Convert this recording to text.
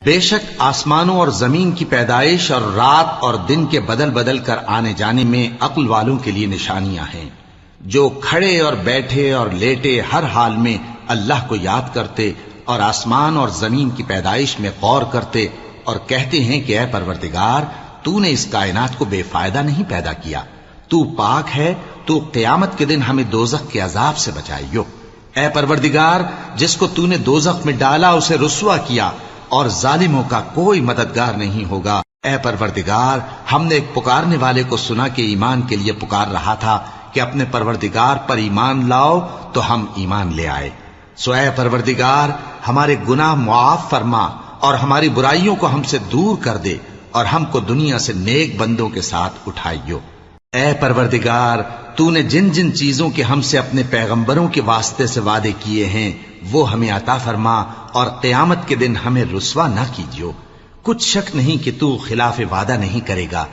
بے شک آسمانوں اور زمین کی پیدائش اور رات اور دن کے بدل بدل کر آنے جانے میں عقل والوں کے لیے نشانیاں ہیں، جو کھڑے اور بیٹھے اور لیٹے ہر حال میں اللہ کو یاد کرتے اور آسمان اور زمین کی پیدائش میں غور کرتے اور کہتے ہیں کہ اے پروردگار، تو نے اس کائنات کو بے فائدہ نہیں پیدا کیا، تو پاک ہے، تو قیامت کے دن ہمیں دوزخ کے عذاب سے بچائیو۔ اے پروردگار، جس کو تو نے دوزخ میں ڈالا اسے رسوا کیا، اور ظالموں کا کوئی مددگار نہیں ہوگا۔ اے پروردگار، ہم نے ایک پکارنے والے کو سنا کہ ایمان کے لیے پکار رہا تھا کہ اپنے پروردگار پر ایمان لاؤ، تو ہم ایمان لے آئے۔ سو اے پروردگار، ہمارے گناہ معاف فرما اور ہماری برائیوں کو ہم سے دور کر دے، اور ہم کو دنیا سے نیک بندوں کے ساتھ اٹھائیو۔ اے پروردگار، تو نے جن جن چیزوں کے ہم سے اپنے پیغمبروں کے واسطے سے وعدے کیے ہیں وہ ہمیں عطا فرما، اور قیامت کے دن ہمیں رسوا نہ کیجیو۔ کچھ شک نہیں کہ تو خلاف وعدہ نہیں کرے گا۔